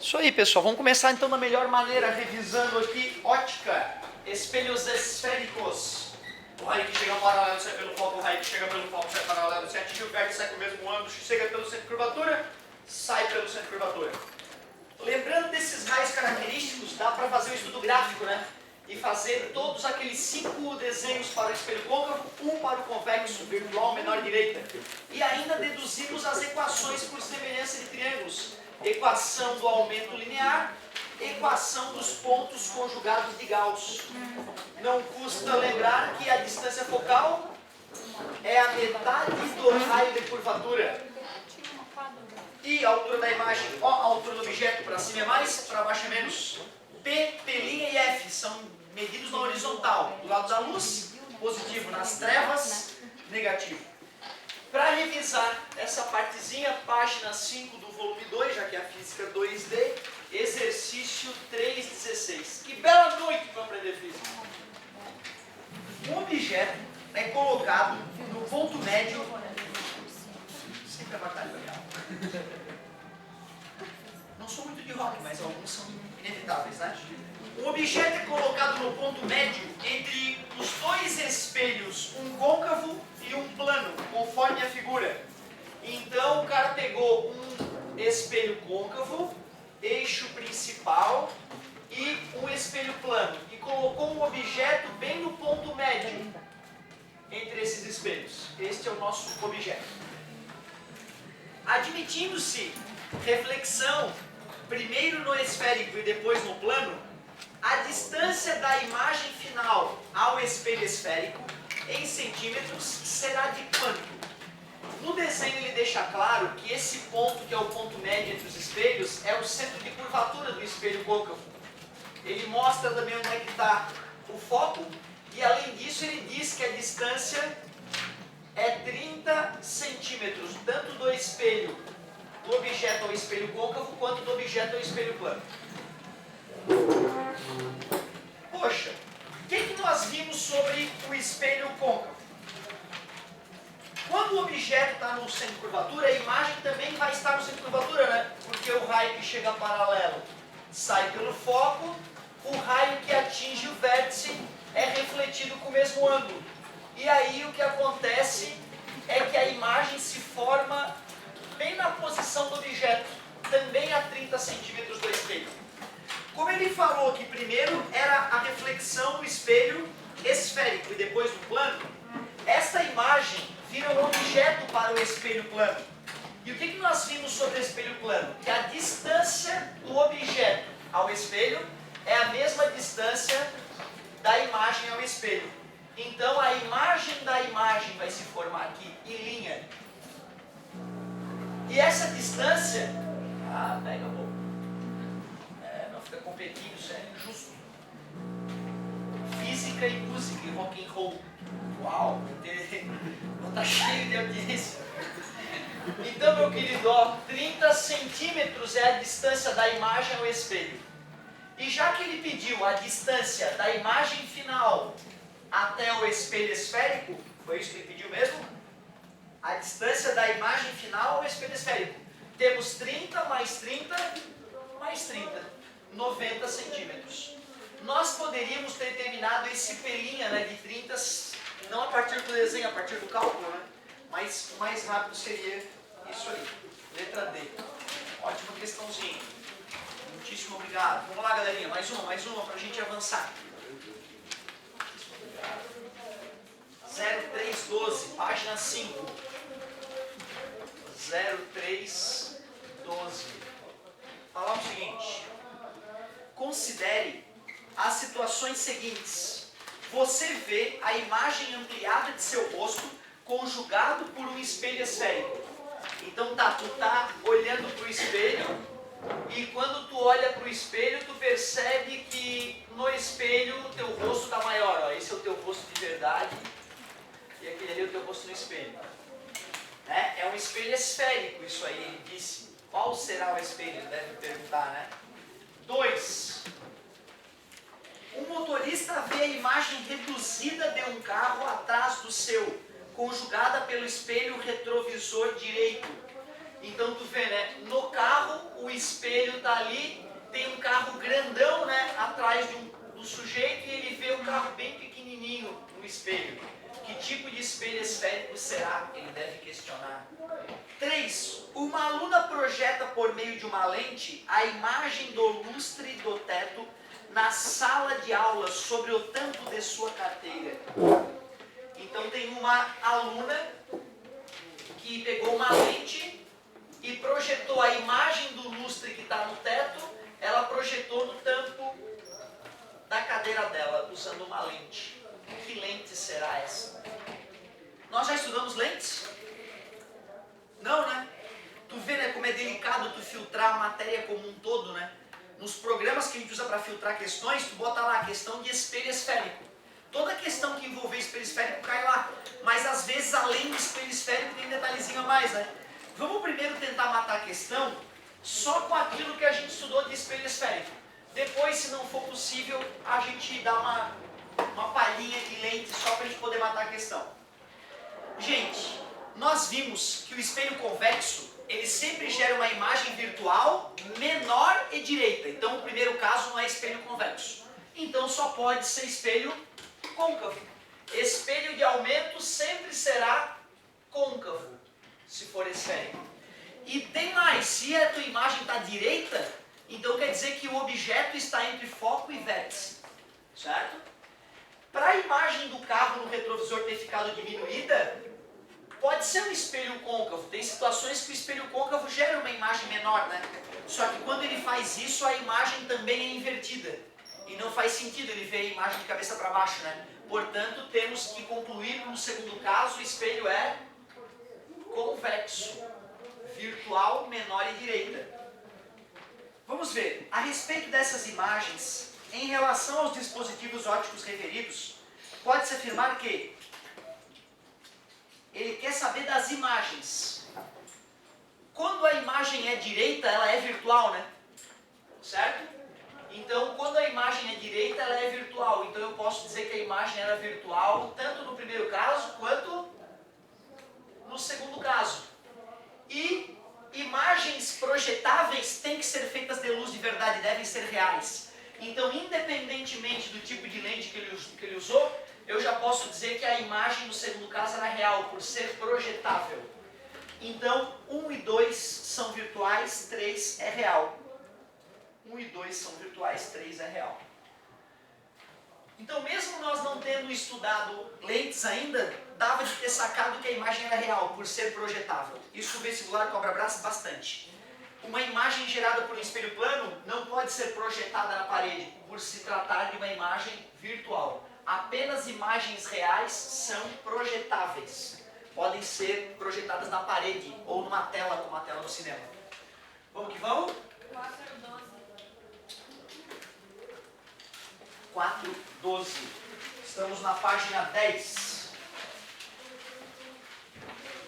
Isso aí, pessoal. Vamos começar então da melhor maneira, revisando aqui ótica, espelhos esféricos. O raio que chega paralelo sai pelo foco, o raio que chega pelo foco sai paralelo, se atinge o vértice sai com o mesmo ângulo, chega pelo centro de curvatura, sai pelo centro de curvatura. Lembrando desses raios característicos, dá para fazer um estudo gráfico, né? E fazer todos aqueles 5 desenhos para o espelho côncavo, um para o convexo, virtual, menor direita. E ainda deduzimos as equações por semelhança de triângulos. Equação do aumento linear, equação dos pontos conjugados de Gauss. Não custa lembrar que a distância focal é a metade do raio de curvatura. E a altura da imagem, ó, a altura do objeto, para cima é mais, para baixo é menos. P, P' e F são medidos na horizontal. Do lado da luz, positivo. Nas trevas, negativo. Para revisar essa partezinha, página 5 do volume 2, já que é a física 2D, exercício 3.16. Que bela noite para aprender física. Um objeto é colocado no ponto médio. Sempre a batalha legal. Não sou muito de rock, mas alguns são inevitáveis, né? Um objeto é colocado no ponto médio entre os dois espelhos, um côncavo e um plano, conforme a figura. Então o cara pegou um espelho côncavo, eixo principal e um espelho plano e colocou um objeto bem no ponto médio entre esses espelhos. Este é o nosso objeto. Admitindo-se reflexão primeiro no esférico e depois no plano, a distância da imagem final ao espelho esférico em centímetros será de quanto? No desenho ele deixa claro que esse ponto, que é o ponto médio entre os espelhos, é o centro de curvatura do espelho côncavo. Ele mostra também onde é que está o foco e além disso ele diz que a distância é 30 centímetros, tanto do espelho, do objeto ao espelho côncavo, quanto do objeto ao espelho plano. Poxa, o que nós vimos sobre o espelho côncavo? Quando o objeto está no centro de curvatura, a imagem também vai estar no centro de curvatura, né? Porque o raio que chega paralelo sai pelo foco, o raio que atinge o vértice é refletido com o mesmo ângulo. E aí o que acontece é que a imagem se forma bem na posição do objeto, também a 30 centímetros do espelho. Como ele falou que primeiro era a reflexão do espelho esférico e depois do plano, esta imagem vira um objeto para o espelho plano. E o que nós vimos sobre o espelho plano? Que a distância do objeto ao espelho é a mesma distância da imagem ao espelho. Então a imagem da imagem vai se formar aqui em linha. E essa distância... pega a boca. Não fica competindo, isso é injusto. Física e música e rock and roll. Uau! Tá cheio de audiência. Então, meu querido, ó, 30 centímetros é a distância da imagem ao espelho. E já que ele pediu a distância da imagem final até o espelho esférico, foi isso que ele pediu mesmo? A distância da imagem final ao espelho esférico. Temos 30 mais 30 mais 30, 90 centímetros. Nós poderíamos ter terminado esse pelinha, né, de 30, não a partir do desenho, a partir do cálculo, né? Mas o mais rápido seria isso aí. Letra D. Ótima questãozinha. Muitíssimo obrigado. Vamos lá, galerinha. Mais uma para a gente avançar. 0312, página 5. 0312. Falar o seguinte. Considere as situações seguintes. Você vê a imagem ampliada de seu rosto conjugado por um espelho esférico. Então tu tá olhando para o espelho e quando tu olha para o espelho tu percebe que no espelho o teu rosto está maior. Ó. Esse é o teu rosto de verdade e aquele ali é o teu rosto no espelho. É um espelho esférico isso aí, ele disse. Qual será o espelho? Deve perguntar, né? 2. O motorista vê a imagem reduzida de um carro atrás do seu, conjugada pelo espelho retrovisor direito. Então tu vê, né? No carro o espelho está ali, tem um carro grandão, né, atrás do sujeito, e ele vê um carro bem pequenininho no espelho. Que tipo de espelho esférico será? Ele deve questionar. 3. Uma aluna projeta por meio de uma lente a imagem do lustre do teto na sala de aula sobre o tampo de sua carteira. Então tem uma aluna que pegou uma lente e projetou a imagem do lustre que está no teto, ela projetou no tampo da cadeira dela, usando uma lente. Que lente será essa? Nós já estudamos lentes? Não, né? Tu vê, né, como é delicado tu filtrar a matéria como um todo, né? Nos programas que a gente usa para filtrar questões, tu bota lá a questão de espelho esférico. Toda questão que envolver espelho esférico cai lá. Mas às vezes, além do espelho esférico, tem um detalhezinho a mais, né? Vamos primeiro tentar matar a questão só com aquilo que a gente estudou de espelho esférico. Depois, se não for possível, a gente dá uma palhinha de lente só para a gente poder matar a questão. Gente, nós vimos que o espelho convexo, ele sempre gera uma imagem virtual menor e direita. Então, o primeiro caso não é espelho convexo. Então, só pode ser espelho côncavo. Espelho de aumento sempre será côncavo, se for esférico. E tem mais, se a tua imagem está direita, então quer dizer que o objeto está entre foco e vértice. Certo? Para a imagem do carro no retrovisor ter ficado diminuída, pode ser um espelho côncavo. Tem situações que o espelho côncavo gera uma imagem menor, né? Só que quando ele faz isso, a imagem também é invertida. E não faz sentido ele ver a imagem de cabeça para baixo, né? Portanto, temos que concluir no segundo caso, o espelho é convexo. Virtual, menor e direita. Vamos ver. A respeito dessas imagens, em relação aos dispositivos ópticos referidos, pode-se afirmar que ele quer saber das imagens. Quando a imagem é direita, ela é virtual, né? Certo? Então, quando a imagem é direita, ela é virtual. Então, eu posso dizer que a imagem era virtual, tanto no primeiro caso, quanto no segundo caso. E imagens projetáveis têm que ser feitas de luz de verdade, devem ser reais. Então, independentemente do tipo de lente que ele usou, eu já posso dizer que a imagem no segundo caso era real, por ser projetável. Então, 1 e 2 são virtuais, 3 é real. 1 e 2 são virtuais, 3 é real. Então, mesmo nós não tendo estudado lentes ainda, dava de ter sacado que a imagem era real, por ser projetável. Isso o vestibular cobra bastante. Uma imagem gerada por um espelho plano não pode ser projetada na parede, por se tratar de uma imagem virtual. Apenas imagens reais são projetáveis. Podem ser projetadas na parede ou numa tela, como a tela do cinema. Vamos que vamos? 4.12. Estamos na página 10.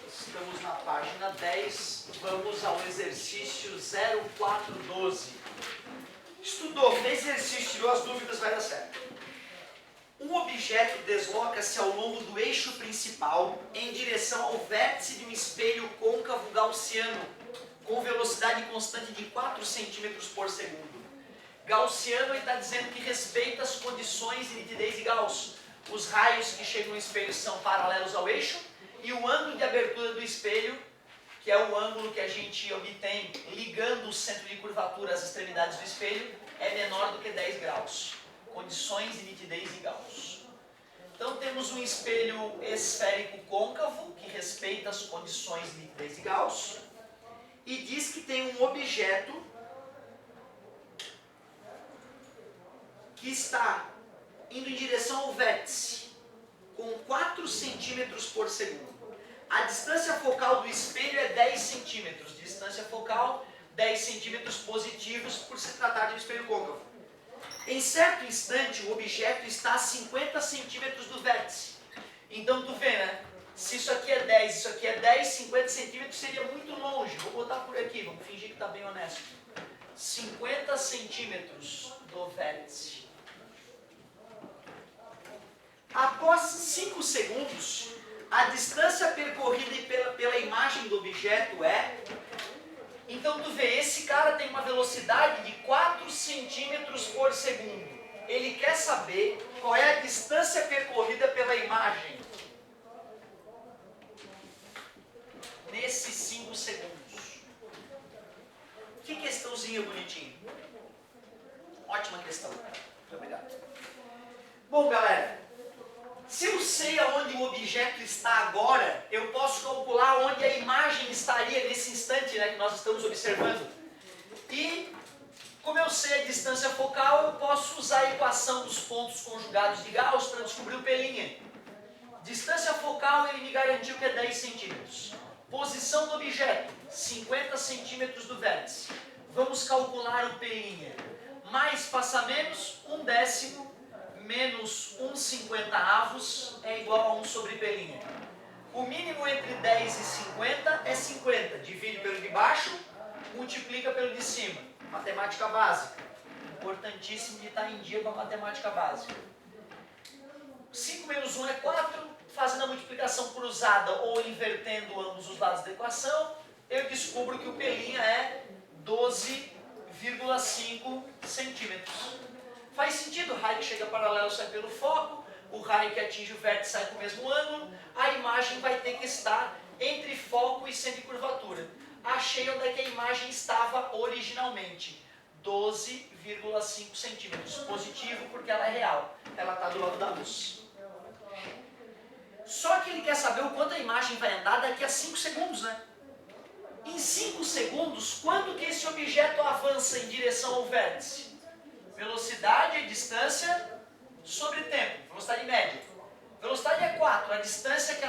Estamos na página 10. Vamos ao exercício 0412. Estudou, fez exercício, tirou as dúvidas, vai dar certo. Um objeto desloca-se ao longo do eixo principal em direção ao vértice de um espelho côncavo gaussiano com velocidade constante de 4 cm por segundo. Gaussiano está dizendo que respeita as condições de nitidez de Gauss. Os raios que chegam no espelho são paralelos ao eixo e o ângulo de abertura do espelho, que é o ângulo que a gente obtém ligando o centro de curvatura às extremidades do espelho, é menor do que 10 graus. Condições de nitidez de Gauss. Então temos um espelho esférico côncavo, que respeita as condições de nitidez de Gauss, e diz que tem um objeto que está indo em direção ao vértice, com 4 centímetros por segundo. A distância focal do espelho é 10 centímetros. Distância focal, 10 centímetros positivos, por se tratar de um espelho côncavo. Em certo instante, o objeto está a 50 centímetros do vértice. Então, tu vê, né? Se isso aqui é 10, isso aqui é 10, 50 centímetros seria muito longe. Vou botar por aqui, vamos fingir que está bem honesto. 50 centímetros do vértice. Após 5 segundos, a distância percorrida pela imagem do objeto é Então tu vê, esse cara tem uma velocidade de 4 centímetros por segundo. Ele quer saber qual é a distância percorrida pela imagem nesses 5 segundos. Que questãozinha bonitinha. Ótima questão. Muito obrigado. Bom, galera, se eu sei aonde o objeto está agora, eu posso calcular onde a imagem estaria nesse instante, né, que nós estamos observando. E, como eu sei a distância focal, eu posso usar a equação dos pontos conjugados de Gauss para descobrir o P'. Distância focal, ele me garantiu que é 10 centímetros. Posição do objeto, 50 centímetros do vértice. Vamos calcular o P'. Mais passa menos, 1/10 menos 1/50 é igual a 1 sobre P'. O mínimo entre 10 e 50 é 50. Divide pelo de baixo, multiplica pelo de cima. Matemática básica. Importantíssimo de estar em dia com a matemática básica. 5 menos 1 é 4. Fazendo a multiplicação cruzada ou invertendo ambos os lados da equação, eu descubro que o P' é 12,5 centímetros. Faz sentido, o raio que chega paralelo sai pelo foco, o raio que atinge o vértice sai com o mesmo ângulo, a imagem vai ter que estar entre foco e centro de curvatura. Achei onde é que a imagem estava originalmente, 12,5 centímetros. Positivo porque ela é real, ela está do lado da luz. Só que ele quer saber o quanto a imagem vai andar daqui a 5 segundos, né? Em 5 segundos, quanto que esse objeto avança em direção ao vértice? Velocidade é distância sobre tempo, velocidade média. Velocidade é 4, a distância que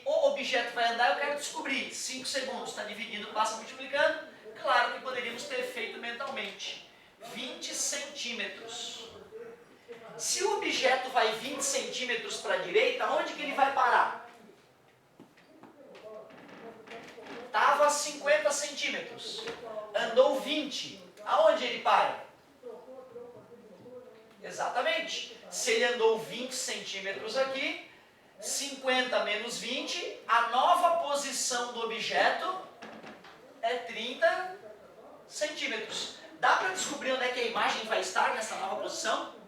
o objeto vai andar eu quero descobrir. 5 segundos, está dividindo, passa multiplicando. Claro que poderíamos ter feito mentalmente. 20 centímetros. Se o objeto vai 20 centímetros para a direita, onde que ele vai parar? Estava a 50 centímetros. Andou 20. Aonde ele para? Exatamente. Se ele andou 20 centímetros aqui, 50 menos 20, a nova posição do objeto é 30 centímetros. Dá para descobrir onde é que a imagem vai estar nessa nova posição?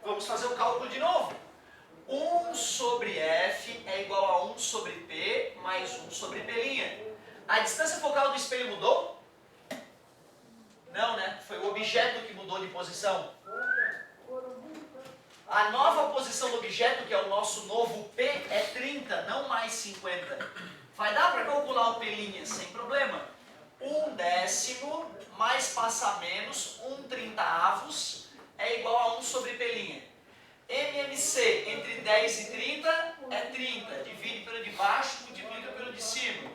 Vamos fazer o cálculo de novo. 1 sobre F é igual a 1 sobre P mais 1 sobre P'. A distância focal do espelho mudou? Não, né? Foi o objeto que mudou de posição. A nova posição do objeto, que é o nosso novo P, é 30, não mais 50. Vai dar para calcular o P' sem problema. 1/10 mais passa menos 1/30 é igual a 1 sobre P'. MMC entre 10 e 30 é 30. Divide pelo de baixo, multiplica pelo de cima.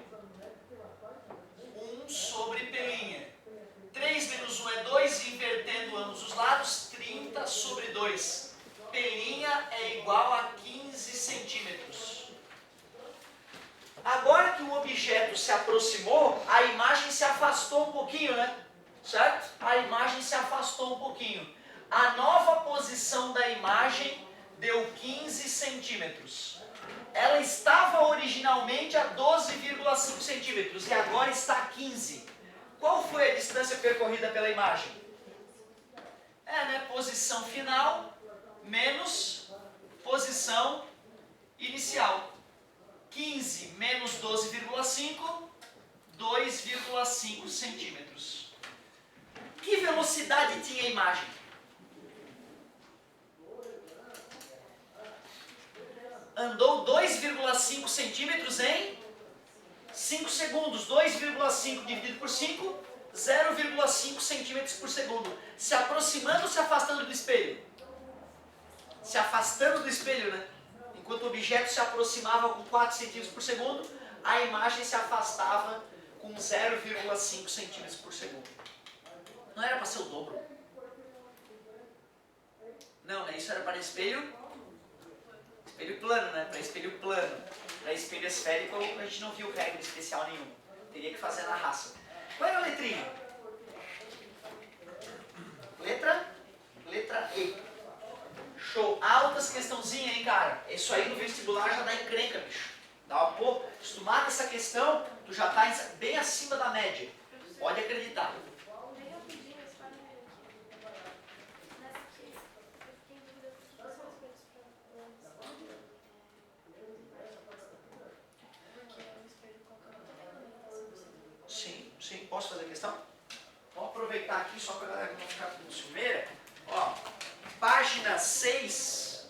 1 sobre P'. 3 menos 1 é 2, invertendo ambos os lados, 30 sobre 2. P' é igual a 15 centímetros. Agora que o objeto se aproximou, a imagem se afastou um pouquinho, né? Certo? A imagem se afastou um pouquinho. A nova posição da imagem deu 15 centímetros. Ela estava originalmente a 12,5 centímetros e agora está a 15. Qual foi a distância percorrida pela imagem? Posição final menos posição inicial. 15 menos 12,5, 2,5 centímetros. Que velocidade tinha a imagem? Andou 2,5 centímetros em 5 segundos. 2,5 dividido por 5, 0,5 centímetros por segundo. Se aproximando ou se afastando do espelho? Se afastando do espelho, né? Enquanto o objeto se aproximava com 4 centímetros por segundo, a imagem se afastava com 0,5 centímetros por segundo. Não era para ser o dobro? Não, né? Isso era para espelho plano, né? Para espelho plano. Para espelho esférico, a gente não viu regra especial nenhuma. Teria que fazer na raça. Qual era a letrinha? Letra E. Show. Altas questãozinha, hein, cara? Isso aí no vestibular já dá encrenca, bicho. Dá uma porra. Se tu mata essa questão, tu já tá bem acima da média. aproveitar aqui só para a galera não ficar com ciumeira. Ó, página 6,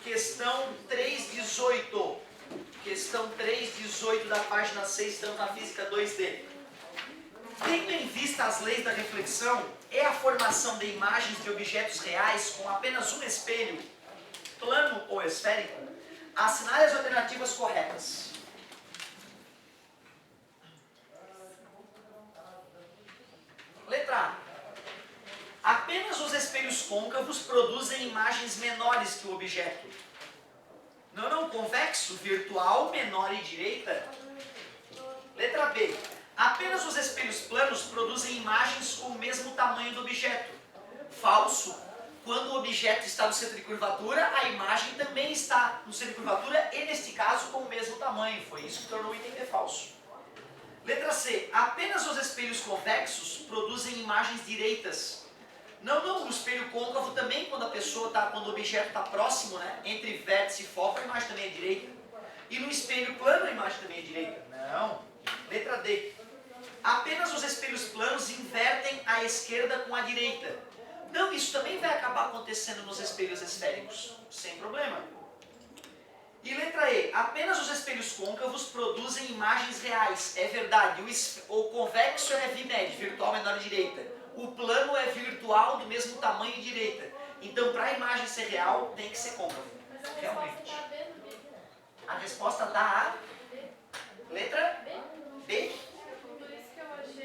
questão 318. Questão 318 da página 6, estamos na física 2D. Tendo em vista as leis da reflexão, é a formação de imagens de objetos reais com apenas um espelho, plano ou esférico? Assinale as alternativas corretas. Letra A. Apenas os espelhos côncavos produzem imagens menores que o objeto. Não, convexo, virtual, menor e direita. Letra B. Apenas os espelhos planos produzem imagens com o mesmo tamanho do objeto. Falso. Quando o objeto está no centro de curvatura, a imagem também está no centro de curvatura e, neste caso, com o mesmo tamanho. Foi isso que tornou o item de falso. Letra C. Apenas os espelhos convexos produzem imagens direitas. Não, o espelho côncavo também, quando o objeto está próximo, né, entre vértice e foco, a imagem também é direita. E no espelho plano, a imagem também é direita. Não. Letra D. Apenas os espelhos planos invertem a esquerda com a direita. Não, isso também vai acabar acontecendo nos espelhos esféricos, sem problema. E letra E. Apenas os espelhos côncavos produzem imagens reais. É verdade, o convexo é VMED, virtual menor e direita. O plano é virtual do mesmo tamanho e direita. Então, para a imagem ser real, tem que ser côncavo. Realmente. A resposta está A. Letra B.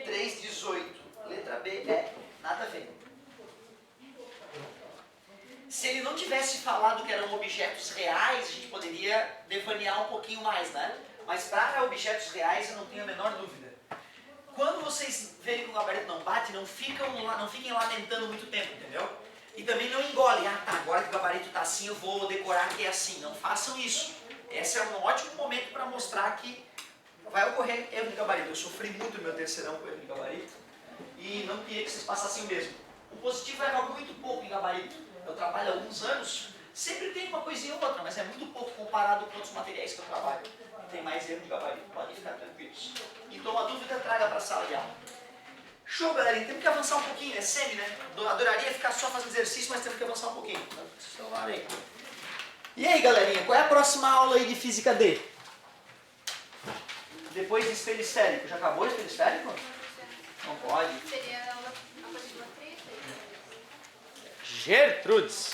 318. Letra B é nada a ver. Se ele não tivesse falado que eram objetos reais, a gente poderia devanear um pouquinho mais, né? Mas para objetos reais, eu não tenho a menor dúvida. Quando vocês verem que o gabarito não bate, não fiquem lamentando muito tempo, entendeu? E também não engolem, agora que o gabarito está assim, eu vou decorar que é assim. Não façam isso. Esse é um ótimo momento para mostrar que vai ocorrer erro de gabarito. Eu sofri muito no meu terceirão com erro de gabarito e não queria que vocês passassem o mesmo. O positivo é algo muito pouco em gabarito. Eu trabalho há alguns anos, sempre tem uma coisinha ou outra, mas é muito pouco comparado com outros materiais que eu trabalho. Tem mais erro de gabarito, podem ficar tranquilos. Então, a dúvida traga para a sala de aula. Show, galerinha. Temos que avançar um pouquinho, é semi, né? Adoraria ficar só fazendo exercício, mas temos que avançar um pouquinho. E aí, galerinha, qual é a próxima aula aí de Física D? Depois de espelho esférico. Já acabou o espelho esférico? Não pode. Seria a aula a partir de uma 3. Gertrudes.